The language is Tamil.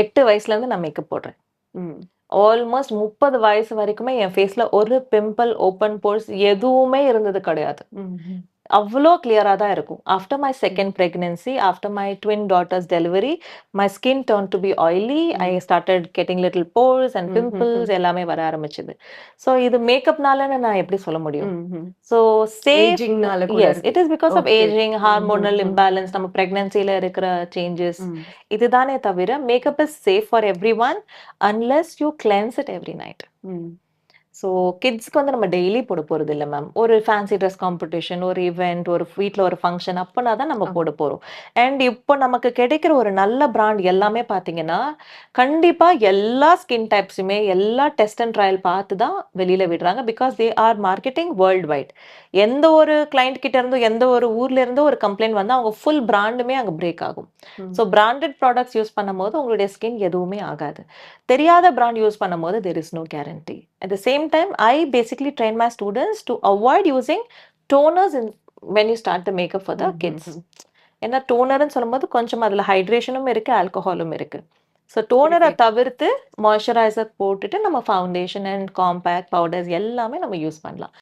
8 வயசுலேருந்து நான் மேக்கப் போடுறேன். ம். ஆல்மோஸ்ட் 30 வயசு வரைக்குமே என் ஃபேஸ்ல ஒரு பிம்பிள், ஓப்பன் போர்ஸ் எதுவுமே இருந்தது கிடையாது. ம்ஹ்ம். அவ்ளோ கிளியரா தான் இருக்கும். After my hmm. Second pregnancy, after my twin daughters delivery, my skin turned to be oily. I hmm. Started getting little pores and hmm. Pimples எல்லாமே வர ஆரம்பிச்சது. ஸோ இது மேக்கப்னாலன்னு நான் எப்படி சொல்ல முடியும்? ம்ஹ்ம். ஸோ சேஃப் ஏஜிங்னால கூட எஸ். இருக்கு. It is because of okay. Ageing, hormonal hmm. Imbalance, நம்ம பிரெக்னன்சில இருக்கிற சேஞ்சஸ். ம். இதுதானே தவிர makeup is safe for everyone unless you cleanse it every night. ம். ஸோ கிட்ஸ்க்கு வந்து நம்ம டெய்லி போட போறதில்ல மேம். ஒரு ஃபேன்சி ட்ரெஸ் காம்படிஷன், ஒரு இவென்ட், ஒரு வீட்ல ஒரு ஃபங்ஷன் அப்பனா தான் நம்ம ஆமா. போட போறோம். அண்ட் இப்போ நமக்கு கிடைக்கிற ஒரு நல்ல பிராண்ட் எல்லாமே பார்த்தீங்கன்னா, கண்டிப்பா எல்லா ஸ்கின் டைப்ஸுமே எல்லா டெஸ்ட் அண்ட் ட்ரையல் பார்த்து தான் வெளியில விடுறாங்க. Because they are marketing world wide. எந்த ஒரு கிளையண்ட் கிட்ட இருந்தோ, எந்த ஒரு ஊர்ல இருந்தோ ஒரு கம்ப்ளைண்ட் வந்தா அவங்க ஃபுல் பிராண்டுமே அங்க பிரேக் ஆகும். ம். ஸோ பிராண்டட் ப்ராடக்ட்ஸ் யூஸ் பண்ணும்போது உங்களுடைய ஸ்கின் எதுவுமே ஆகாது. தெரியாத பிராண்ட் யூஸ் பண்ணும்போது there is no guarantee. At the same time, I basically train my students to avoid using toners in when you start the makeup for the kids. ம்ஹ்ஹ்ம். ஏன்னா டோனர்ன்னு சொல்லும்போது கொஞ்சம் அதுல ஹைட்ரேஷனும் இருக்கு, ஆல்கஹாலும் இருக்கு. ஸோ டோனரை இரிட்டேட். தவிர்த்து மாய்ஸ்சரைசர் போட்டுட்டு நம்ம ஃபவுண்டேஷன் அண்ட் காம்பேக்ட் பவுடர்ஸ் எல்லாமே நம்ம யூஸ் பண்ணலாம்.